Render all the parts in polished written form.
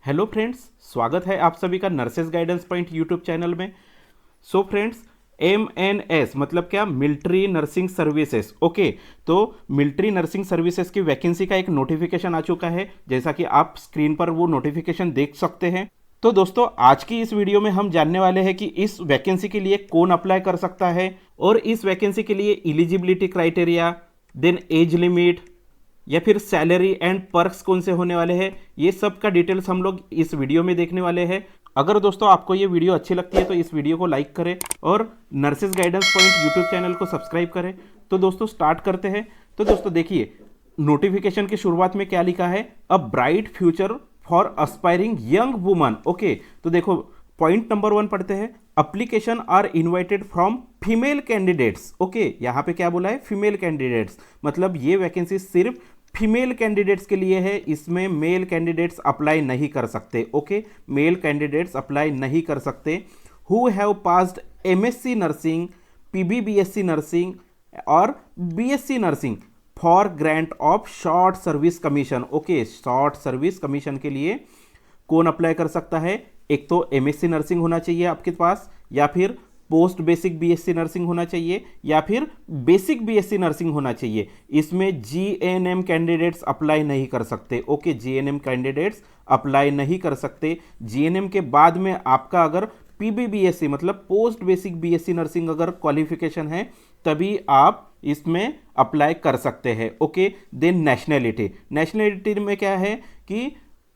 Hello friends, स्वागत है आप सभी का nurses guidance point YouTube channel में। सो फ्रेंड्स, MNS मतलब क्या? Military nursing services. ओके, तो मिलिट्री नर्सिंग सर्विसेज की वैकेंसी का एक नोटिफिकेशन आ चुका है, जैसा कि आप स्क्रीन पर वो नोटिफिकेशन देख सकते हैं। तो दोस्तों, आज की इस वीडियो में हम जानने वाले हैं कि इस वैकेंसी के लिए कौन अप्लाई कर सकता है और इस वैकेंसी के लिए eligibility criteria, then age limit या फिर सैलरी एंड पर्क्स कौन से होने वाले हैं, ये सब का डिटेल्स हम लोग इस वीडियो में देखने वाले हैं। अगर दोस्तों आपको ये वीडियो अच्छी लगती है तो इस वीडियो को लाइक करें और nurses guidance point YouTube channel को सब्सक्राइब करें। तो दोस्तों स्टार्ट करते हैं। तो दोस्तों देखिए, नोटिफिकेशन की शुरुआत में क्या लिखा है? A bright future for aspiring young woman. Okay, तो देखो पॉइंट नंबर 1 पढ़ते हैं। Application are invited from female candidates. Okay, यहाँ पे क्या बोला है? फीमेल कैंडिडेट्स, मतलब ये वैकेंसी सिर्फ फीमेल कैंडिडेट्स के लिए है, इसमें मेल कैंडिडेट्स अप्लाई नहीं कर सकते। ओके, मेल कैंडिडेट्स अप्लाई नहीं कर सकते। Who have passed MSc nursing, PBBSc nursing और BSc nursing for grant of short service commission. Okay, short service commission के लिए कौन अप्लाई कर सकता है? एक तो MSc नर्सिंग होना चाहिए आपके पास, या फिर पोस्ट बेसिक BSc नर्सिंग होना चाहिए, या फिर बेसिक BSc नर्सिंग होना चाहिए। इसमें GNM कैंडिडेट्स अप्लाई नहीं कर सकते। ओके, GNM कैंडिडेट्स अप्लाई नहीं कर सकते। GNM के बाद में आपका अगर PBBSc मतलब पोस्ट बेसिक BSc नर्सिंग अगर क्वालिफिकेशन है, तभी आप इसमें अप्लाई कर सकते हैं। Okay, then nationality. नेशनैलिटी में क्या है कि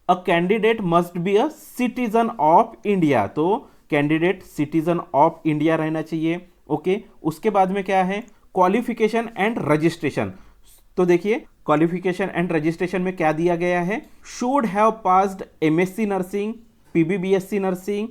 a candidate must be a citizen of India, तो कैंडिडेट सिटीजन ऑफ इंडिया रहना चाहिए। ओके, उसके बाद में क्या है? Qualification and registration. तो देखिए, क्वालिफिकेशन एंड रजिस्ट्रेशन में क्या दिया गया है? Should have passed MSc nursing, PBBSc nursing,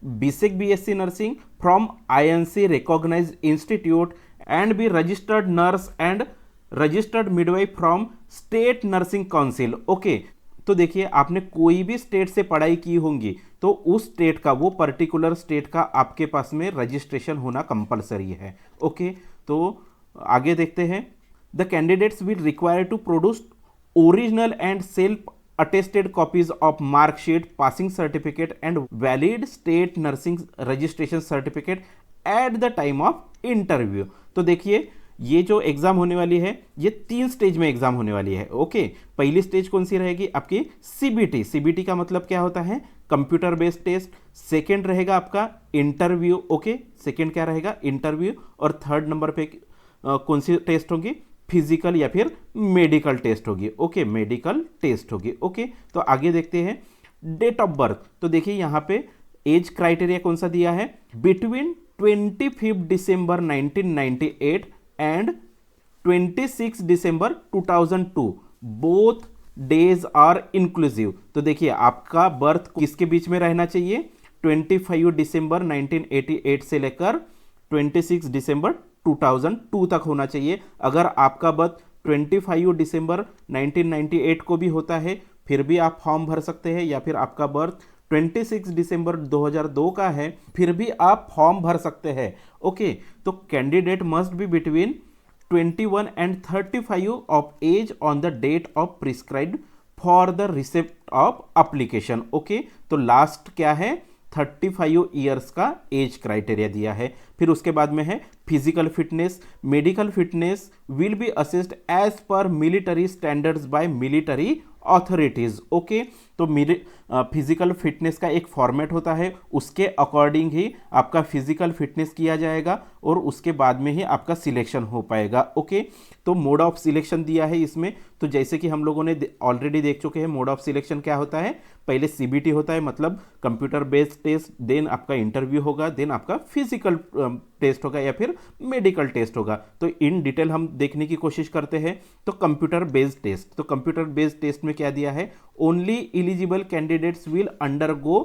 BSc BSc nursing from INC recognised institute and be registered nurse and registered midwife from state nursing council. Okay, तो देखिए, आपने कोई भी स्टेट से पढ़ाई की होंगी तो उस स्टेट का, वो पर्टिकुलर स्टेट का आपके पास में रजिस्ट्रेशन होना कंपलसरी है। ओके, तो आगे देखते हैं। The candidates will require to produce original and self attested copies of marksheet, passing certificate and valid state nursing registration certificate at the time of interview. तो देखिए, ये जो एग्जाम होने वाली है, ये 3 स्टेज में एग्जाम होने वाली है। ओके, पहली स्टेज कौन सी रहेगी? आपकी CBT। CBT का मतलब क्या होता है? Computer based test. सेकंड रहेगा आपका इंटरव्यू। ओके, सेकंड क्या रहेगा? इंटरव्यू। और थर्ड नंबर पे कौन सी टेस्ट होगी? फिजिकल या फिर मेडिकल टेस्ट होगी। ओके, मेडिकल टेस्ट होगी। ओके, तो आगे देखते हैं। Date of birth. तो देखिए यहाँ पे एज क्राइटेरिया कौन सा दिया है? Between 25 December 1998 and 26 December 2002 both days are inclusive. तो देखिए, आपका बर्थ किसके बीच में रहना चाहिए? 25 दिसंबर 1988 से लेकर 26 दिसंबर 2002 तक होना चाहिए। अगर आपका बर्थ 25 दिसंबर 1998 को भी होता है, फिर भी आप फॉर्म भर सकते हैं, या फिर आपका बर्थ 26 दिसंबर 2002 का है, फिर भी आप फॉर्म भर सकते हैं। ओके, तो candidate must be between 21 and 35 of age on the date of prescribed for the receipt of application. Okay, तो लास्ट क्या है? 35 ईयर्स का एज क्राइटेरिया दिया है। फिर उसके बाद में है physical fitness. Medical fitness will be assessed as per military standards by military authorities. Okay, तो फिजिकल फिटनेस का एक फॉर्मेट होता है, उसके अकॉर्डिंग ही आपका फिजिकल फिटनेस किया जाएगा और उसके बाद में ही आपका सिलेक्शन हो पाएगा। ओके, तो मोड ऑफ सिलेक्शन दिया है इसमें। तो जैसे कि हम लोगों ने ऑलरेडी देख चुके हैं, मोड ऑफ सिलेक्शन क्या होता है? पहले CBT होता है, मतलब कंप्यूटर बेस्ड टेस्ट, देन आपका इंटरव्यू होगा, देन आपका फिजिकल टेस्ट होगा या फिर मेडिकल टेस्ट होगा। तो इन डिटेल हम देखने की कोशिश करते हैं। तो कंप्यूटर बेस्ड टेस्ट, तो कंप्यूटर बेस्ड टेस्ट में क्या दिया है? Only eligible candidates will undergo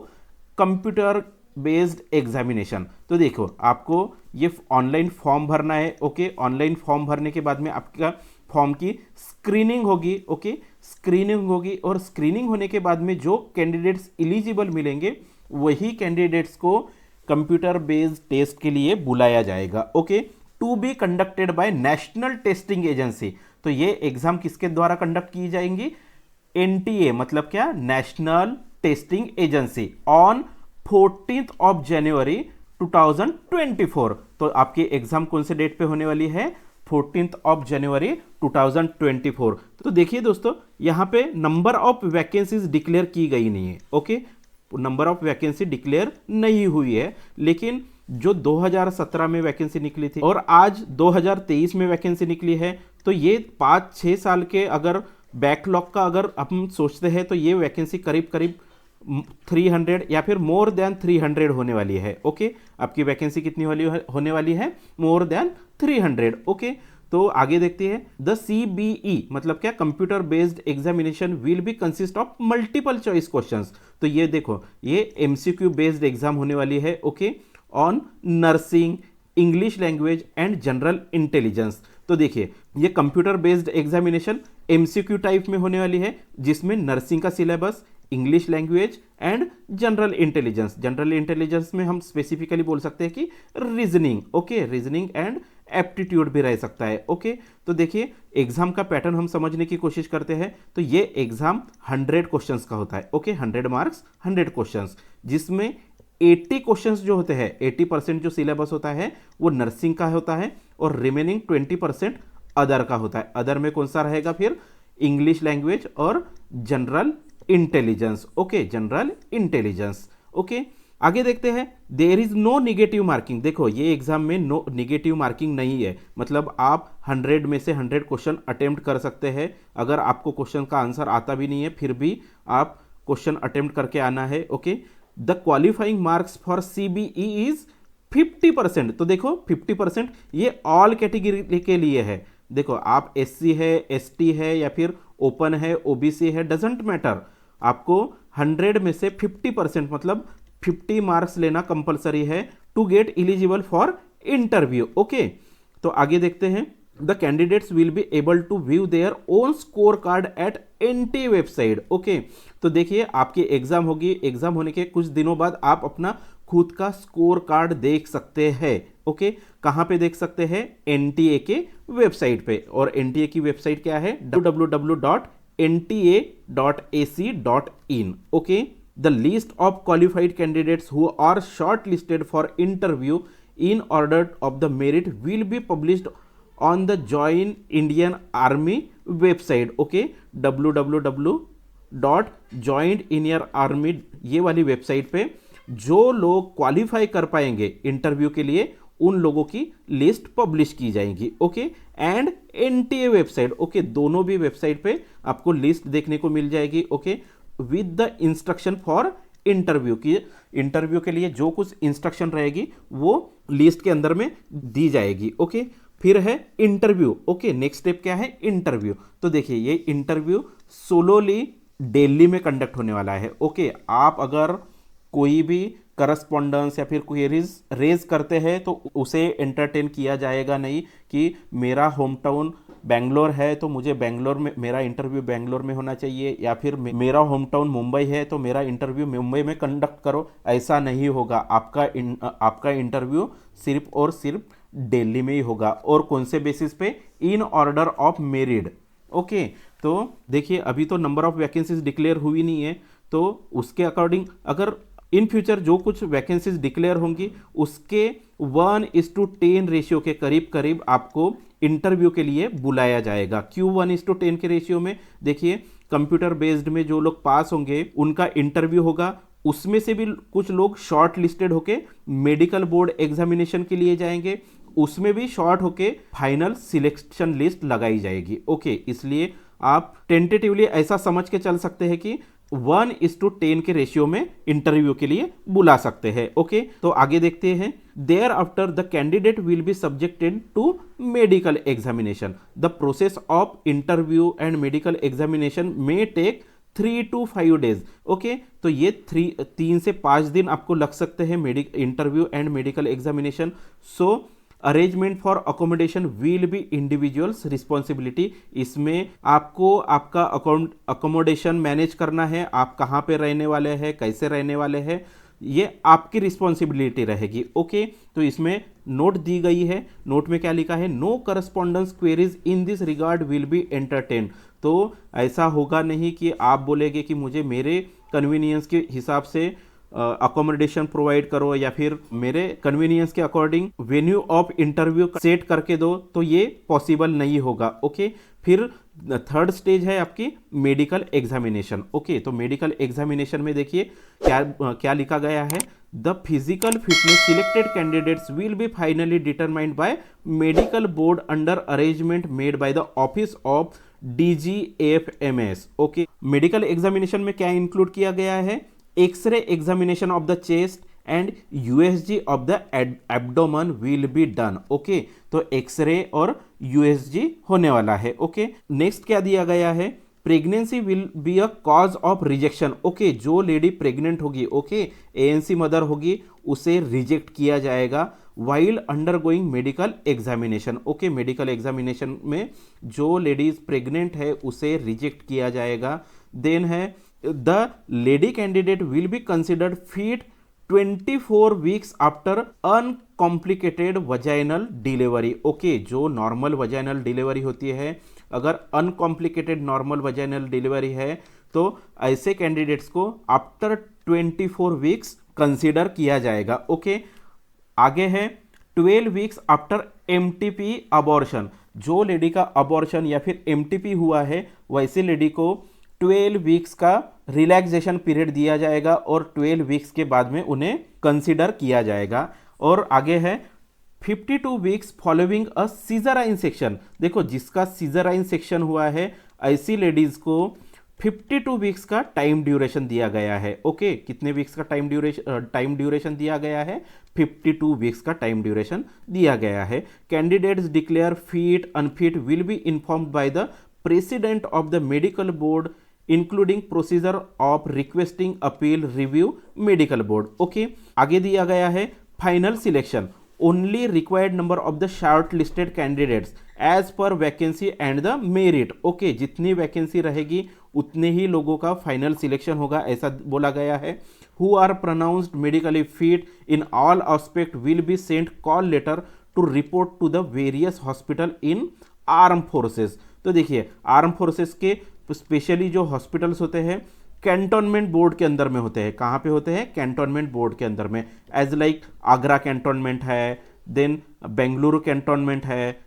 computer based examination. तो देखो, आपको ये ऑनलाइन फॉर्म भरना है। ओके, ऑनलाइन फॉर्म भरने के बाद में आपका फॉर्म की स्क्रीनिंग होगी। ओके, स्क्रीनिंग होगी और स्क्रीनिंग होने के बाद में जो कैंडिडेट्स एलिजिबल मिलेंगे, वही कैंडिडेट्स को कंप्यूटर बेस्ड टेस्ट के लिए बुलाया जाएगा। Okay, to be conducted by national testing agency. तो ये एग्जाम किसके द्वारा कंडक्ट की जाएंगी? NTA मतलब क्या? National testing agency on 14th of January 2024। तो आपकी एग्जाम कौन से डेट पे होने वाली है? 14th of January 2024। तो देखिए दोस्तों, यहां पे नंबर ऑफ वैकेंसीज डिक्लेयर की गई नहीं है। Okay, number of vacancy declare नहीं हुई है, लेकिन जो 2017 में वैकेंसी निकली थी और आज 2023 में वैकेंसी निकली है, तो ये 5-6 साल के अगर बैकलॉग का अगर हम सोचते हैं तो ये वैकेंसी करीब करीब 300 या फिर मोर देन 300 होने वाली है। ओके, आपकी वैकेंसी कितनी होने वाली है? More than 300। ओके, तो आगे देखते हैं। द CBE मतलब क्या? Computer based examination will be consist of multiple choice questions. तो ये देखो, ये MCQ बेस्ड एग्जाम होने वाली है। Okay, on nursing, English language and general intelligence. तो देखिए, ये computer based examination MCQ type में होने वाली है, जिसमें नर्सिंग का syllabus, English language and general intelligence. General intelligence में हम स्पेसिफिकली बोल सकते हैं कि reasoning. Okay, reasoning and aptitude भी रह सकता है। ओके, तो देखिए एग्जाम का पैटर्न हम समझने की कोशिश करते हैं। तो ये एग्जाम 100 क्वेश्चंस का होता है। ओके, 100 मार्क्स 100 क्वेश्चंस, जिसमें 80 क्वेश्चंस जो होते हैं, 80% जो सिलेबस होता है वो नर्सिंग का होता है और रिमेनिंग 20% अदर का होता है। अदर में कौन सा रहेगा फिर? इंग्लिश लैंग्वेज और general intelligence. Okay, general intelligence. Okay, आगे देखते हैं। There is no negative marking. देखो, ये एग्जाम में नो निगेटिव मार्किंग नहीं है, मतलब आप 100 में से 100 क्वेश्चन अटेम्प्ट कर सकते हैं। अगर आपको क्वेश्चन का आंसर आता भी नहीं है, फिर भी आप क्वेश्चन अटेम्प्ट करके आना है। Okay, the qualifying marks for CBE is 50%। तो देखो 50% ये ऑल कैटेगरी के लिए है। देखो, आप SC है, ST है या फिर ओपन है, OBC है, डजेंट मैटर, आपको 100 में से 50% मतलब 50 मार्क्स लेना कंपलसरी है to get eligible for interview. Okay, तो आगे देखते हैं। The candidates will be able to view their own score card at NTA website. Okay, तो देखिए आपकी एग्जाम होगी, एग्जाम होने के कुछ दिनों बाद आप अपना खुद का स्कोर कार्ड देख सकते हैं। ओके, कहां पे देख सकते हैं? NTA के वेबसाइट पे। और NTA की वेबसाइट क्या है? www.nta.ac.in। Okay, the list of qualified candidates who are short listed for interview in order of the merit will be published on the join Indian army website. Okay, www.joinedindianarmy ये वाली website पे जो लोग qualify कर पाएंगे interview के लिए, उन लोगों की लिस्ट पब्लिश की जाएगी। Okay, and NTA website. Okay, दोनों भी वेबसाइट पे आपको लिस्ट देखने को मिल जाएगी। Okay, with the instruction for interview की, इंटरव्यू के लिए जो कुछ इंस्ट्रक्शन रहेगी वो लिस्ट के अंदर में दी जाएगी। ओके, फिर है इंटरव्यू। ओके, नेक्स्ट स्टेप क्या है? इंटरव्यू। तो देखिए, ये इंटरव्यू सोलोली दिल्ली में कंडक्ट होने वाला है। ओके, आप अगर कोई भी करस्पॉन्डेंस या फिर क्वेरीज रेज करते हैं तो उसे एंटरटेन किया जाएगा नहीं कि मेरा होम टाउन बेंगलोर है तो मुझे बेंगलोर में मेरा इंटरव्यू बेंगलोर में होना चाहिए, या फिर मेरा होम टाउन मुंबई है तो मेरा इंटरव्यू मुंबई में कंडक्ट करो। ऐसा नहीं होगा। आपका इंटरव्यू सिर्फ और सिर्फ दिल्ली में ही होगा। और कौन से बेसिस पे? इन ऑर्डर ऑफ मेरिट। ओके, तो देखिए अभी तो नंबर ऑफ वैकेंसीज डिक्लेयर हुई नहीं है, तो उसके अकॉर्डिंग अगर इन फ्यूचर जो कुछ वैकेंसीज डिक्लेयर होंगी उसके 1:10 रेशियो के करीब करीब आपको इंटरव्यू के लिए बुलाया जाएगा। क्यों 1:10 के रेशियो में? देखिए, कंप्यूटर बेस्ड में जो लोग पास होंगे उनका इंटरव्यू होगा, उसमें से भी कुछ लोग शॉर्ट लिस्टेड होके मेडिकल बोर्ड एग्जामिनेशन के लिए जाएंगे, उसमें भी शॉर्ट होके फाइनल सिलेक्शन लिस्ट लगाई जाएगी। ओके, इसलिए आप टेंटेटिवली ऐसा समझ के चल सकते हैं कि 1:10 के रेशियो में इंटरव्यू के लिए बुला सकते हैं। ओके, तो आगे देखते हैं। Thereafter the candidate will be subjected to medical examination. The process of interview and medical examination में टेक 3 to 5 days। ओके, तो ये 3 से 5 दिन आपको लग सकते हैं interview and medical examination. So arrangement for accommodation will be individuals responsibility. इसमें आपको आपका अकोमोडेशन मैनेज करना है, आप कहाँ पे रहने वाले हैं, कैसे रहने वाले हैं, ये आपकी रिस्पॉन्सिबिलिटी रहेगी। ओके, तो इसमें नोट दी गई है। नोट में क्या लिखा है? No correspondence queries in this regard will be entertain. तो ऐसा होगा नहीं कि आप बोलेंगे कि मुझे मेरे कन्वीनियंस के हिसाब से अकोमोडेशन प्रोवाइड करो या फिर मेरे कन्वीनियंस के according venue of interview set करके दो, तो ये पॉसिबल नहीं होगा। ओके, फिर थर्ड स्टेज है आपकी मेडिकल एग्जामिनेशन। ओके, तो मेडिकल एग्जामिनेशन में देखिए क्या क्या लिखा गया है, the physical fitness selected candidates will be finally determined by medical board under arrangement made by the office of DGFMS। Okay, medical examination में क्या इंक्लूड किया गया है, x ray examination of the chest and USG of the abdomen will be done. Okay, तो x ray और USG होने वाला है। ओके, नेक्स्ट क्या दिया गया है, pregnancy will be a cause of rejection. Okay, जो लेडी प्रेग्नेंट होगी, ओके, ANC मदर होगी, उसे रिजेक्ट किया जाएगा while under going medical examination. Okay, medical examination में जो लेडीज प्रेग्नेंट है उसे रिजेक्ट किया जाएगा। देन है the lady candidate will be considered fit 24 weeks after uncomplicated vaginal delivery. Okay, जो नॉर्मल वजाइनल डिलीवरी होती है, अगर अनकॉम्प्लिकेटेड नॉर्मल वजाइनल डिलीवरी है तो ऐसे कैंडिडेट्स को आफ्टर 24 वीक्स कंसिडर किया जाएगा। ओके, आगे है 12 वीक्स आफ्टर MTP अबॉर्शन। जो लेडी का अबॉर्शन या फिर MTP हुआ है वैसे लेडी को 12 वीक्स का रिलैक्सेशन पीरियड दिया जाएगा और 12 वीक्स के बाद में उन्हें कंसिडर किया जाएगा। और आगे है 52 वीक्स फॉलोइंग अ सीजराइन सेक्शन। देखो, जिसका सीजराइन सेक्शन हुआ है ऐसी लेडीज को 52 वीक्स का टाइम ड्यूरेशन दिया गया है। ओके, कितने वीक्स का टाइम ड्यूरेशन दिया गया है, 52 वीक्स का टाइम ड्यूरेशन दिया गया है। Candidates declare fit unfit will be informed by the president of the medical board including procedure of requesting appeal review medical board. Okay, आगे दिया गया है final selection only required number of the short listed candidates as per vacancy and the merit. Okay, जितनी vacancy रहेगी उतने ही लोगों का final selection होगा, ऐसा बोला गया है। Who are pronounced medically fit in all aspect will be sent call letter to report to the various hospital in arm forces. तो देखिए, आर्म फोर्सेस के स्पेशली जो हॉस्पिटल्स होते हैं कैंटोनमेंट बोर्ड के अंदर में होते हैं। कहाँ पे होते हैं, कैंटोनमेंट बोर्ड के अंदर में, एज लाइक आगरा कैंटोनमेंट है, देन बेंगलुरु कैंटोनमेंट है,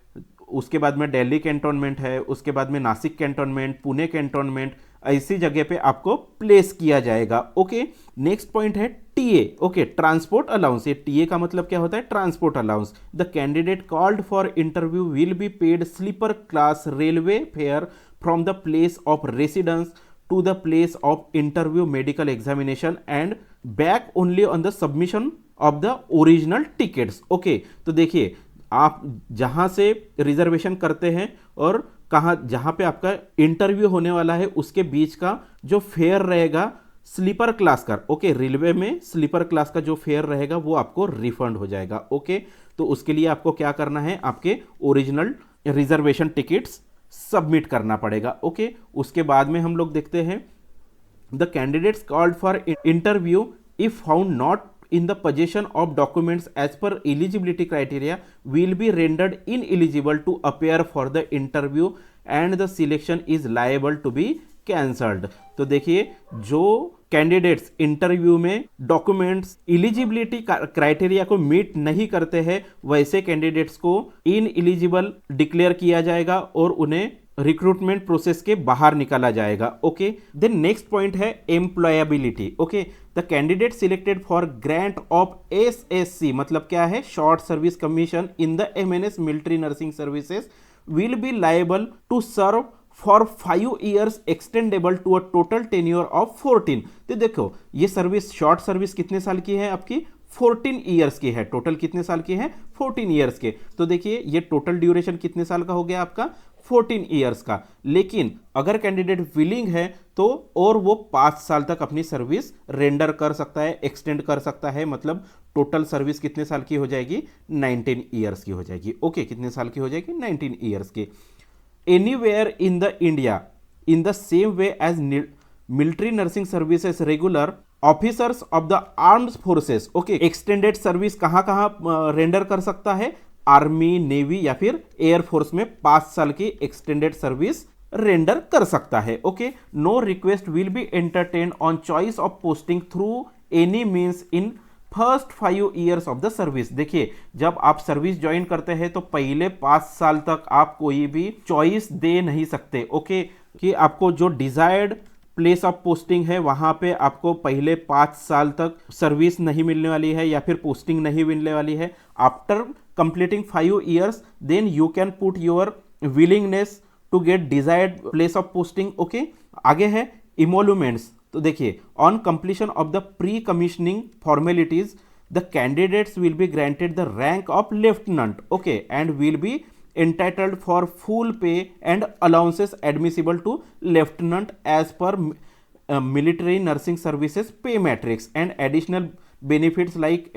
उसके बाद में दिल्ली कैंटोनमेंट है, उसके बाद में नासिक कैंटोनमेंट, पुणे कैंटोनमेंट, ऐसी जगह पे आपको प्लेस किया जाएगा। ओके, नेक्स्ट पॉइंट है TA। Okay, transport allowance. ये TA का मतलब क्या होता है, transport allowance. The candidate called for interview will be paid sleeper class railway fare from the place of residence to the place of interview medical examination and back only on the submission of the original tickets। Okay, तो देखिए, आप जहां से reservation करते हैं और कहाँ जहां पे आपका इंटरव्यू होने वाला है उसके बीच का जो फेयर रहेगा स्लीपर क्लास का, ओके, रेलवे में स्लीपर क्लास का जो फेयर रहेगा वो आपको रिफंड हो जाएगा। ओके, तो उसके लिए आपको क्या करना है, आपके ओरिजिनल रिजर्वेशन टिकट्स सबमिट करना पड़ेगा। ओके, उसके बाद में हम लोग देखते हैं the candidates called for interview if found not in the possession of documents as per eligibility criteria will be rendered ineligible to appear for the interview and the selection is liable to be cancelled। तो देखिए, जो candidates interview में documents eligibility criteria को meet नहीं करते हैं वैसे candidates को इनएलिजिबल डिक्लेयर किया जाएगा और उन्हें रिक्रूटमेंट प्रोसेस के बाहर निकाला जाएगा। ओके, देन नेक्स्ट पॉइंट है employability. Okay, the candidate selected for grant of SSC मतलब क्या है, short service commission in the MNS military nursing services will be liable to serve for 5 years extendable to a total tenure of 14। तो देखो, ये service short service कितने साल की है आपकी, 14 ईयर्स की है। टोटल कितने साल की है, 14 ईयर्स के। तो देखिए, ये टोटल ड्यूरेशन कितने साल का हो गया आपका, 14 ईयर्स का। लेकिन अगर कैंडिडेट विलिंग है तो और वो 5 साल तक अपनी सर्विस रेंडर कर सकता है, एक्सटेंड कर सकता है। मतलब टोटल सर्विस कितने साल की हो जाएगी, 19 ईयर्स की हो जाएगी। ओके, कितने साल की हो जाएगी, 19 ईयर्स की। Anywhere in the India in the same way as military nursing services regular officers of the armed forces. Okay, extended service कहाँ कहाँ रेंडर कर सकता है, आर्मी, नेवी या फिर एयरफोर्स में 5 साल की एक्सटेंडेड सर्विस रेंडर कर सकता है। Okay, no request will be entertain on choice of posting through any means in first 5 years of the service. देखिए, जब आप सर्विस ज्वाइन करते हैं तो पहले 5 साल तक आप कोई भी चॉइस दे नहीं सकते। ओके, कि आपको जो डिजायर्ड प्लेस ऑफ पोस्टिंग है वहां पे आपको पहले 5 साल तक सर्विस नहीं मिलने वाली है या फिर पोस्टिंग नहीं मिलने वाली है। After completing 5 years then you can put your willingness to get desired place of posting. Okay, आगे है इमोलूमेंट्स। तो देखिए, on completion of the pre commissioning formalities the candidates will be granted the rank of lieutenant. Okay, and will be entitled for full pay and allowances admissible to lieutenant as per military nursing services pay matrix, and additional benefits like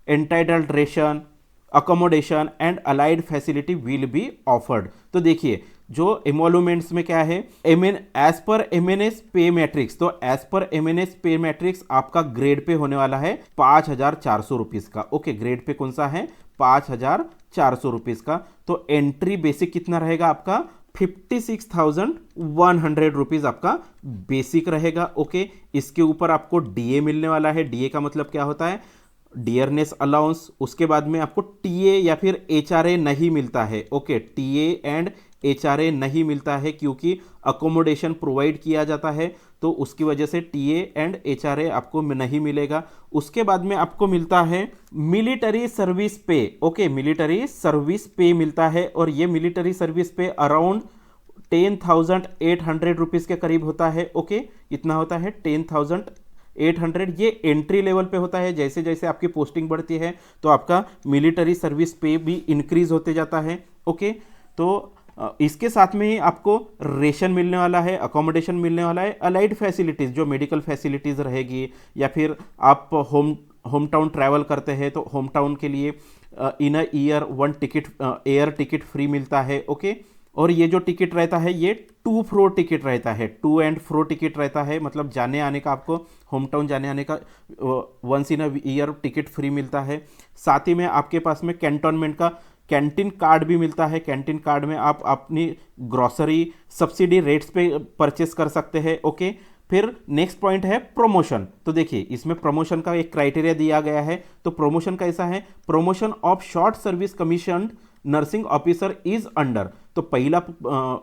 entitled ration, accommodation and allied facility will be offered। तो देखिए, जो emoluments में क्या है, as per MNS पे matrix. तो as per MNS पे matrix आपका ग्रेड पे होने वाला है 5,400 रुपीज का। ओके, ग्रेड पे कौन सा है, 5,400 रुपीज का। तो एंट्री बेसिक कितना रहेगा आपका, 56,100 रुपीज आपका बेसिक रहेगा। ओके, इसके ऊपर आपको डीए मिलने वाला है। डीए का मतलब क्या होता है, डियरनेस अलाउंस। उसके बाद में आपको टीए या फिर एचआरए नहीं मिलता है। ओके, टीए एंड एचआरए नहीं मिलता है क्योंकि अकोमोडेशन प्रोवाइड किया जाता है, तो उसकी वजह से टीए एंड एचआरए आपको नहीं मिलेगा। उसके बाद में आपको मिलता है मिलिट्री सर्विस पे। ओके, मिलिट्री सर्विस पे मिलता है, और ये मिलिट्री सर्विस पे अराउंड 10,800 रुपीज के करीब होता है। ओके, इतना होता है 10,800। ये एंट्री लेवल पे होता है। जैसे जैसे आपकी पोस्टिंग बढ़ती है तो आपका मिलिट्री सर्विस पे भी इंक्रीज होते जाता है। ओके, तो इसके साथ में ही आपको रेशन मिलने वाला है, अकोमोडेशन मिलने वाला है, अलाइड फैसिलिटीज़ जो मेडिकल फैसिलिटीज़ रहेगी, या फिर आप होम टाउन ट्रैवल करते हैं तो होम टाउन के लिए in a year 1 ticket air ticket free मिलता है। ओके, और ये जो टिकट रहता है ये 2 फ्रो टिकट रहता है, 2 एंड फ्रो टिकट रहता है, मतलब जाने आने का आपको होम टाउन जाने आने का once in a year ticket free मिलता है। साथ ही में आपके पास में कैंटोनमेंट का कैंटीन कार्ड भी मिलता है। कैंटीन कार्ड में आप अपनी ग्रोसरी सब्सिडी रेट्स पे परचेस कर सकते हैं। ओके, फिर नेक्स्ट पॉइंट है प्रमोशन। तो देखिए, इसमें प्रमोशन का एक क्राइटेरिया दिया गया है। तो प्रमोशन कैसा है, promotion of short service commission nursing officer is under. तो पहला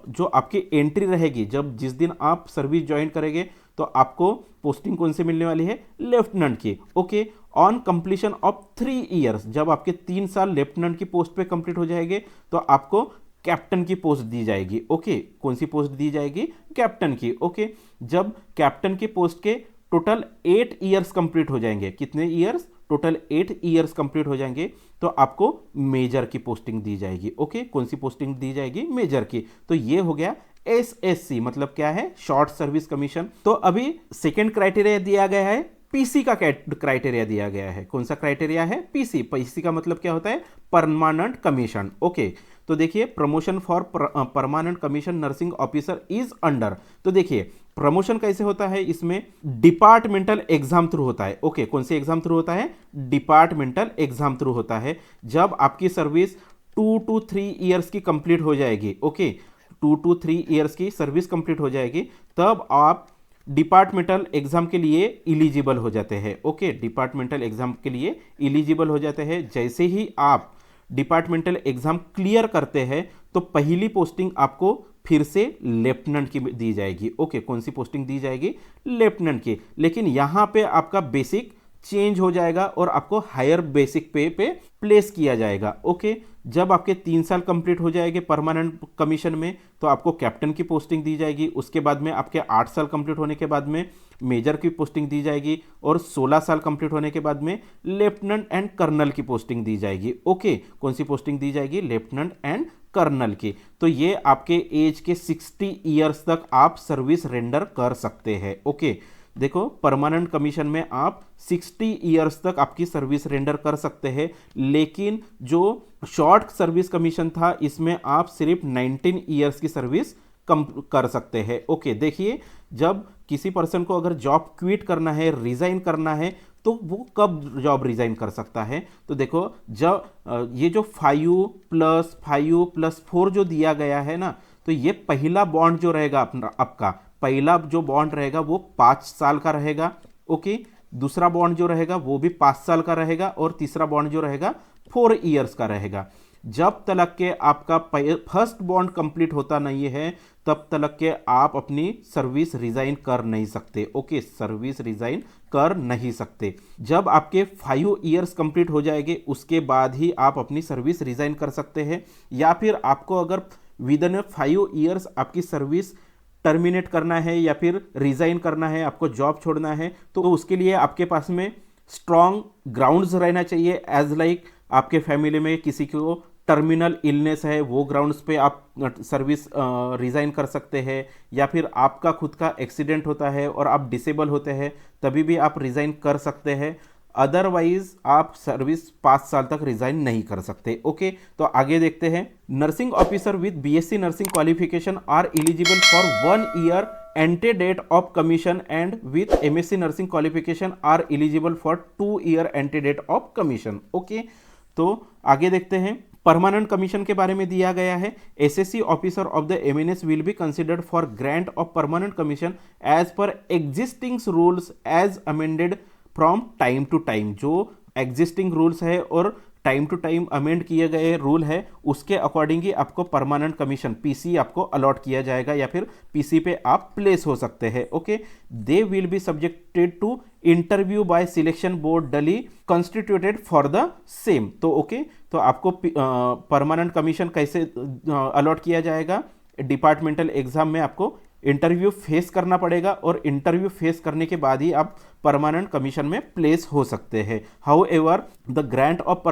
जो आपकी एंट्री रहेगी, जब जिस दिन आप सर्विस ज्वाइन करेंगे तो आपको पोस्टिंग कौन से मिलने वाली है, लेफ्टिनेंट की। Okay, on completion of 3 years, जब आपके 3 साल लेफ्टिनेंट की पोस्ट पे कंप्लीट हो जाएंगे तो आपको कैप्टन की पोस्ट दी जाएगी। ओके, कौन सी पोस्ट दी जाएगी, कैप्टन की। ओके, जब कैप्टन की पोस्ट के टोटल 8 ईयर्स कंप्लीट हो जाएंगे, कितने ईयर्स, टोटल 8 ईयर्स कंप्लीट हो जाएंगे तो आपको मेजर की पोस्टिंग दी जाएगी। ओके, कौन सी पोस्टिंग दी जाएगी, मेजर की। तो ये हो गया एसएससी, मतलब क्या है, शॉर्ट सर्विस कमीशन। तो अभी सेकेंड क्राइटेरिया दिया गया है, पीसी का क्राइटेरिया दिया गया है। कौन सा क्राइटेरिया है, पीसी। पीसी का मतलब क्या होता है, परमानेंट कमीशन। ओके, तो देखिए, promotion for permanent commission nursing officer is under. तो देखिए, प्रमोशन कैसे होता है, इसमें डिपार्टमेंटल एग्जाम थ्रू होता है। ओके, कौन से एग्जाम थ्रू होता है, डिपार्टमेंटल एग्जाम थ्रू होता है। जब आपकी सर्विस 2 to 3 ईयर्स की कंप्लीट हो जाएगी, ओके, 2 to 3 ईयर्स की सर्विस कंप्लीट हो जाएगी, तब आप डिपार्टमेंटल एग्जाम के लिए इलिजिबल हो जाते हैं। ओके, डिपार्टमेंटल एग्जाम के लिए इलिजिबल हो जाते हैं। जैसे ही आप डिपार्टमेंटल एग्जाम क्लियर करते हैं तो पहली पोस्टिंग आपको फिर से लेफ्टिनेंट की दी जाएगी। ओके, कौन सी पोस्टिंग दी जाएगी, लेफ्टिनेंट की। लेकिन यहां पे आपका बेसिक चेंज हो जाएगा और आपको हायर बेसिक पे प्लेस किया जाएगा। ओके, जब आपके 3 साल कंप्लीट हो जाएंगे परमानेंट कमीशन में तो आपको कैप्टन की पोस्टिंग दी जाएगी। उसके बाद में आपके 8 साल कंप्लीट होने के बाद में मेजर की पोस्टिंग दी जाएगी, और 16 साल कंप्लीट होने के बाद में लेफ्टिनेंट एंड कर्नल की पोस्टिंग दी जाएगी। ओके, कौन सी पोस्टिंग दी जाएगी, लेफ्टिनेंट एंड कर्नल की। तो ये आपके एज के 60 ईयर्स तक आप सर्विस रेंडर कर सकते हैं। ओके, देखो, परमानेंट कमीशन में आप 60 ईयर्स तक आपकी सर्विस रेंडर कर सकते हैं, लेकिन जो शॉर्ट सर्विस कमीशन था इसमें आप सिर्फ 19 ईयर्स की सर्विस कम कर सकते हैं। ओके, देखिए, जब किसी पर्सन को अगर जॉब क्विट करना है, रिजाइन करना है, तो वो कब जॉब रिजाइन कर सकता है, तो देखो, जब ये जो 5+5+4 जो दिया गया है ना, तो ये पहला बॉन्ड जो रहेगा अपना आपका पहला जो बॉन्ड रहेगा वो 5 साल का रहेगा। ओके, दूसरा बॉन्ड जो रहेगा वो भी 5 साल का रहेगा और तीसरा बॉन्ड जो रहेगा 4 इयर्स का रहेगा। जब तक के आपका फर्स्ट बॉन्ड कंप्लीट होता नहीं है तब तक के आप अपनी सर्विस रिजाइन कर नहीं सकते। ओके, सर्विस रिजाइन कर नहीं सकते। जब आपके 5 इयर्स कंप्लीट हो जाएंगे उसके बाद ही आप अपनी सर्विस रिजाइन कर सकते हैं, या फिर आपको अगर विद इन 5 इयर्स आपकी सर्विस टर्मिनेट करना है या फिर रिजाइन करना है, आपको जॉब छोड़ना है, तो उसके लिए आपके पास में स्ट्रॉन्ग ग्राउंड्स रहना चाहिए। एज लाइक आपके फैमिली में किसी को टर्मिनल इलनेस है, वो ग्राउंड्स पे आप सर्विस रिजाइन कर सकते हैं, या फिर आपका खुद का एक्सीडेंट होता है और आप डिसेबल होते हैं तभी भी आप रिजाइन कर सकते हैं। अदरवाइज आप सर्विस 5 साल तक रिजाइन नहीं कर सकते। ओके, तो आगे देखते हैं। Nursing officer with BSc nursing qualification are eligible for 1 year ante date of commission and with MSc nursing qualification are eligible for 2 year ante date of commission. Okay, तो आगे देखते हैं। परमानेंट कमीशन के बारे में दिया गया है। SSC officer of the MNS will be considered for grant of permanent commission as per existing rules as amended from time to time. जो एग्जिस्टिंग रूल्स है और टाइम टू टाइम अमेंड किए गए रूल है उसके अकॉर्डिंग ही आपको permanent commission PC आपको allot किया जाएगा या फिर पीसी पे आप प्लेस हो सकते हैं। Okay, they will be subjected to interview by selection board duly constituted for the same. तो ओके, तो आपको परमानेंट कमीशन कैसे अलॉट किया जाएगा? डिपार्टमेंटल एग्जाम में आपको इंटरव्यू फेस करना पड़ेगा और इंटरव्यू फेस करने के बाद ही आप परमानेंट कमीशन में प्लेस हो सकते हैं। However the grant of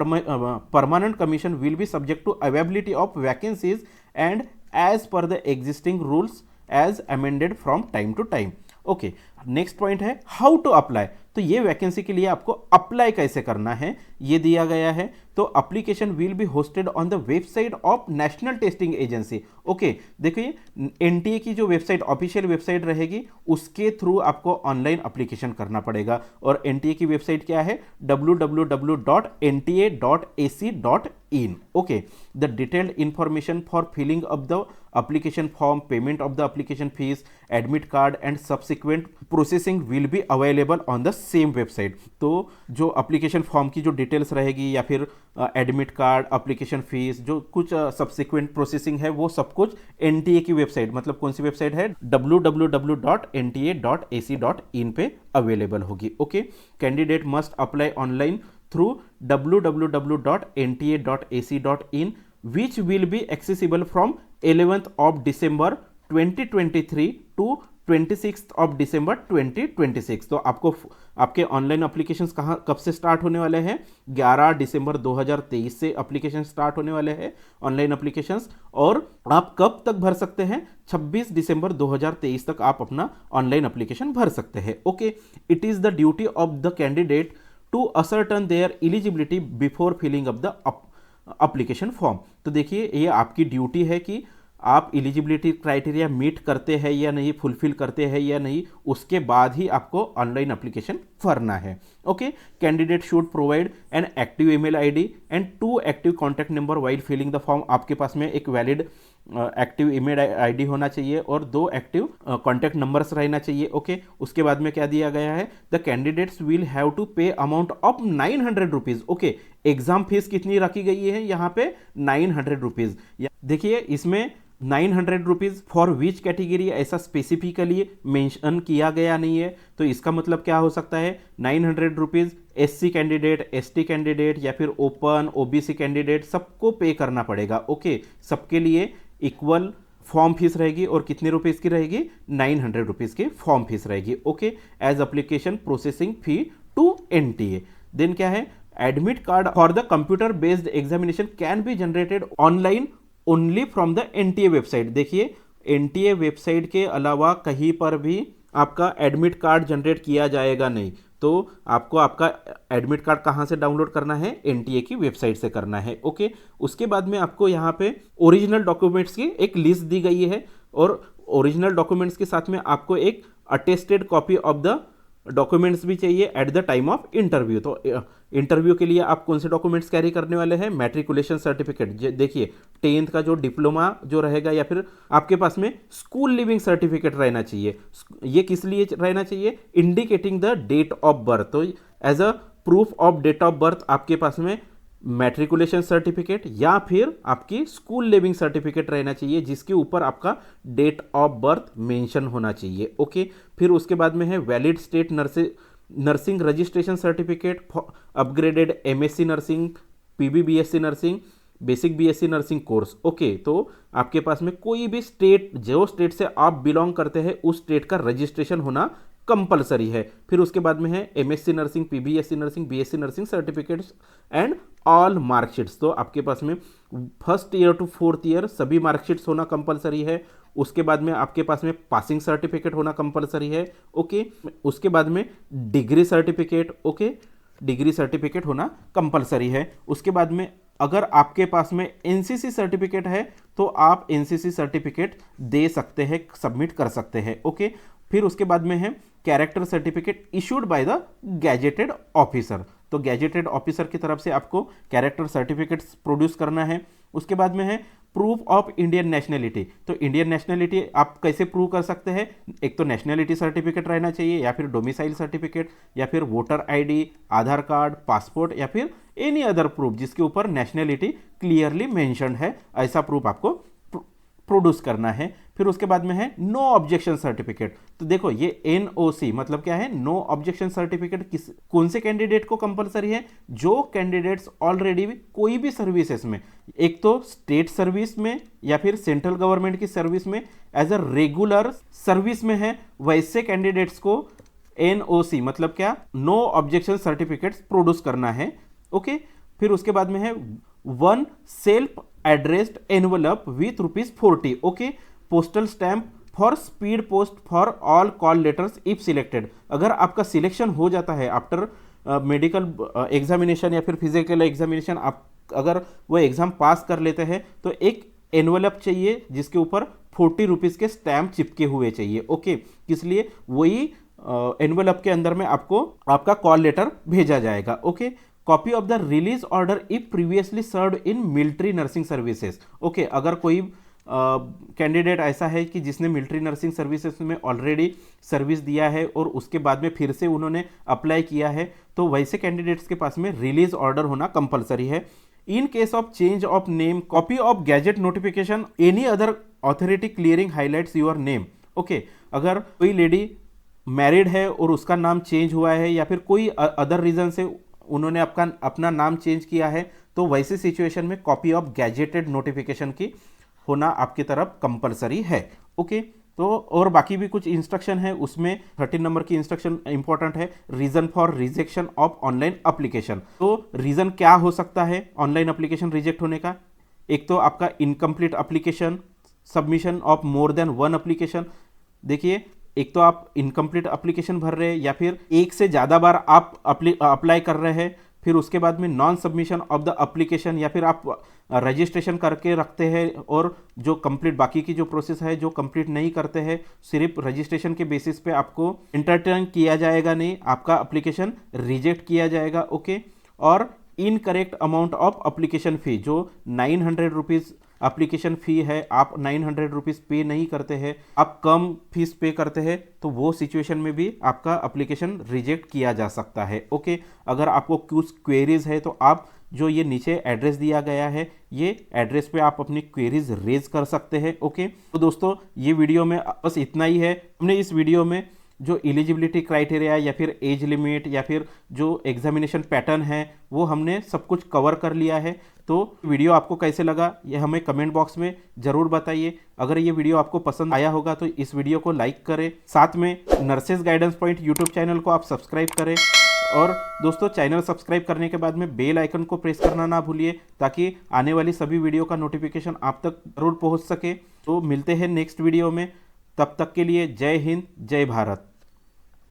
permanent commission will be subject to availability of vacancies and as per the existing rules as amended from time to time. Okay, next point है how to apply. तो ये vacancy के लिए आपको apply कैसे करना है ये दिया गया है। तो application will be hosted on the website of national testing agency. Okay, देखिए एनटीए की जो वेबसाइट ऑफिशियल वेबसाइट रहेगी उसके थ्रू आपको ऑनलाइन अप्लीकेशन करना पड़ेगा। और एनटीए की वेबसाइट क्या है? www.nta.ac.in। Okay, the detailed information for filling up the application form, payment of the application fees, admit card and subsequent processing will be available on the same website। तो जो application form की जो details रहेगी या फिर admit card, application fees, जो कुछ subsequent processing है वो सब कुछ एनटीए की वेबसाइट, मतलब कौन सी वेबसाइट है? www.nta.ac.in पे अवेलेबल होगी। Okay, candidate must apply online through www.nta.ac.in which will be accessible from 11th of December 2023 to 26th of December 2026। तो आपको आपके ऑनलाइन एप्लीकेशंस कब से स्टार्ट होने वाले हैं? 11 दिसंबर 2023 से एप्लीकेशन स्टार्ट होने वाले हैं ऑनलाइन एप्लीकेशंस। और आप कब तक भर सकते हैं? 26 दिसंबर 2023 तक आप अपना ऑनलाइन एप्लीकेशन भर सकते हैं। Okay, it is the duty of the candidate to ascertain their eligibility before filling up the application form. तो देखिए ये आपकी ड्यूटी है कि आप एलिजिबिलिटी क्राइटेरिया मीट करते हैं या नहीं, फुलफिल करते हैं या नहीं, उसके बाद ही आपको ऑनलाइन एप्लीकेशन भरना है। Okay, candidate should provide an active email ID and 2 active contact number while filling the form. आपके पास में एक वैलिड एक्टिव ईमेल आईडी होना चाहिए और 2 एक्टिव कॉन्टैक्ट नंबर्स रहना चाहिए। ओके, उसके बाद में क्या दिया गया है? The candidates will have to pay amount of 900 rupees. Okay, exam fees कितनी रखी गई है यहाँ पे? 900 रुपीज। देखिए इसमें 900 रुपीज फॉर विच कैटेगरी ऐसा स्पेसिफिकली मेंशन किया गया नहीं है। तो इसका मतलब क्या हो सकता है? 900 rupees SC candidate, ST candidate या फिर ओपन ओबीसी कैंडिडेट सबको पे करना पड़ेगा। ओके, सबके लिए इक्वल फॉर्म फीस रहेगी और कितने रुपीज की रहेगी? 900 रुपीज की फॉर्म फीस रहेगी। Okay, as application processing fee to NTA. Then क्या है? Admit card for the computer based examination can be generated online only from the NTA website. देखिए एनटीए वेबसाइट के अलावा कहीं पर भी आपका एडमिट कार्ड जनरेट किया जाएगा नहीं। तो आपको आपका एडमिट कार्ड कहाँ से डाउनलोड करना है? एनटीए की वेबसाइट से करना है। ओके, उसके बाद में आपको यहाँ पे ओरिजिनल डॉक्यूमेंट्स की एक लिस्ट दी गई है और ओरिजिनल डॉक्यूमेंट्स के साथ में आपको एक attested copy of the documents भी चाहिए eight the time of interview. तो इंटरव्यू के लिए आप कौन से डॉक्यूमेंट्स कैरी करने वाले हैं? मैट्रिकुलेशन सर्टिफिकेट, देखिए 10th का जो डिप्लोमा जो रहेगा, या फिर आपके पास में स्कूल लिविंग सर्टिफिकेट रहना चाहिए। ये किस लिए रहना चाहिए? Indicating the date of birth. तो as a proof of date of birth आपके पास में मैट्रिकुलेशन सर्टिफिकेट या फिर आपकी स्कूल लिविंग सर्टिफिकेट रहना चाहिए, जिसके ऊपर आपका डेट ऑफ बर्थ मेंशन होना चाहिए। ओके, फिर उसके बाद में है valid state nursing registration certificate, upgraded MSc nursing, PBBSc nursing, basic BSc nursing course. Okay, तो आपके पास में कोई भी स्टेट, जो स्टेट से आप बिलोंग करते हैं उस स्टेट का रजिस्ट्रेशन होना कंपलसरी है। फिर उसके बाद में है MSc nursing, PBSc nursing, BSc nursing certificates and all marksheets. तो आपके पास में first year to fourth year सभी मार्कशीट्स होना कंपलसरी है। उसके बाद में आपके पास में पासिंग सर्टिफिकेट होना कंपलसरी है। ओके, उसके बाद में degree certificate, okay, degree certificate होना कंपलसरी है। उसके बाद में अगर आपके पास में एनसीसी सर्टिफिकेट है तो आप एनसीसी सर्टिफिकेट दे सकते हैं, सबमिट कर सकते हैं। ओके, फिर उसके बाद में है character certificate issued by the gazetted officer. तो गैजेटेड ऑफिसर की तरफ से आपको कैरेक्टर सर्टिफिकेट्स प्रोड्यूस करना है। उसके बाद में है प्रूफ ऑफ इंडियन नेशनलिटी। तो इंडियन नेशनलिटी आप कैसे प्रूव कर सकते हैं? एक तो नेशनलिटी सर्टिफिकेट रहना चाहिए, या फिर डोमिसाइल सर्टिफिकेट, या फिर वोटर आईडी, आधार कार्ड, पासपोर्ट, या फिर एनी अदर प्रूफ जिसके ऊपर नेशनलिटी क्लियरली मेंशन्ड है, ऐसा प्रूफ आपको प्रोड्यूस करना है। फिर उसके बाद में है नो ऑब्जेक्शन सर्टिफिकेट। तो देखो ये एनओसी मतलब क्या है? नो ऑब्जेक्शन सर्टिफिकेट कौन से कैंडिडेट को कंपलसरी है? जो कैंडिडेट्स ऑलरेडी कोई भी सर्विसेज में, एक तो स्टेट सर्विस में या फिर सेंट्रल गवर्नमेंट की सर्विस में एज अ रेगुलर सर्विस में है, वैसे कैंडिडेट्स को एनओसी मतलब क्या? नो ऑब्जेक्शन सर्टिफिकेट्स प्रोड्यूस करना है। ओके, फिर उसके बाद में है one self addressed envelope with ₹40। Okay, postal stamp for speed post for all call letters if selected. अगर आपका सिलेक्शन हो जाता है आफ्टर मेडिकल एग्जामिनेशन या फिर फिजिकल एग्जामिनेशन, आप अगर वो एग्जाम पास कर लेते हैं तो एक एनवलप चाहिए जिसके ऊपर ₹40 के स्टैंप चिपके हुए चाहिए। ओके, किस लिए? वही एनवलप के अंदर में आपको आपका कॉल लेटर भेजा जाएगा। Okay, copy of the release order if previously served in military nursing services. Okay, अगर कोई कैंडिडेट ऐसा है कि जिसने मिलिट्री नर्सिंग सर्विसेज में ऑलरेडी सर्विस दिया है और उसके बाद में फिर से उन्होंने अप्लाई किया है, तो वैसे कैंडिडेट्स के पास में रिलीज ऑर्डर होना कंपलसरी है। In case of change of name, copy of gadget notification, any other authority clearing highlights your name. Okay, अगर कोई लेडी मैरिड है और उसका नाम चेंज हुआ है या फिर कोई अदर रीजन से उन्होंने अपना नाम चेंज किया है, तो वैसे सिचुएशन में कॉपी ऑफ गैजेटेड नोटिफिकेशन की होना आपकी तरफ कंपलसरी है। ओके, तो और बाकी भी कुछ इंस्ट्रक्शन है, उसमें 13 नंबर की इंस्ट्रक्शन इंपॉर्टेंट है, reason for rejection of online application. तो रीजन क्या हो सकता है ऑनलाइन एप्लीकेशन रिजेक्ट होने का? एक तो आपका incomplete application, submission of more than one application. देखिए, एक तो आप इनकम्प्लीट एप्लीकेशन भर रहे हैं या फिर एक से ज़्यादा बार आप अप्लाई कर रहे हैं, फिर उसके बाद में non submission of the application, या फिर आप रजिस्ट्रेशन करके रखते हैं और जो कंप्लीट बाकी की जो प्रोसेस है जो कंप्लीट नहीं करते हैं, सिर्फ रजिस्ट्रेशन के बेसिस पे आपको एंटरटेन किया जाएगा नहीं, आपका एप्लीकेशन रिजेक्ट किया जाएगा। ओके, और incorrect amount of application fee, जो 900 रुपीज़ एप्लीकेशन फ़ी है, आप 900 रुपीज़ पे नहीं करते हैं, आप कम फीस पे करते हैं, तो वो सिचुएशन में भी आपका एप्लीकेशन रिजेक्ट किया जा सकता है। ओके, अगर आपको कुछ क्वेरीज है तो आप जो ये नीचे एड्रेस दिया गया है, ये एड्रेस पे आप अपनी क्वेरीज रेज कर सकते हैं। ओके, तो दोस्तों ये वीडियो में बस इतना ही है। हमने इस वीडियो में जो एलिजिबिलिटी क्राइटेरिया या फिर एज लिमिट या फिर जो एग्जामिनेशन पैटर्न है वो हमने सब कुछ कवर कर लिया है। तो वीडियो आपको कैसे लगा ये हमें कमेंट बॉक्स में ज़रूर बताइए। अगर ये वीडियो आपको पसंद आया होगा तो इस वीडियो को लाइक करें, साथ में nurses guidance point YouTube channel को आप सब्सक्राइब करें, और दोस्तों चैनल सब्सक्राइब करने के बाद में बेल आइकन को प्रेस करना ना भूलिए ताकि आने वाली सभी वीडियो का नोटिफिकेशन आप तक जरूर पहुंच सके। तो मिलते हैं नेक्स्ट वीडियो में, तब तक के लिए जय हिंद, जय भारत।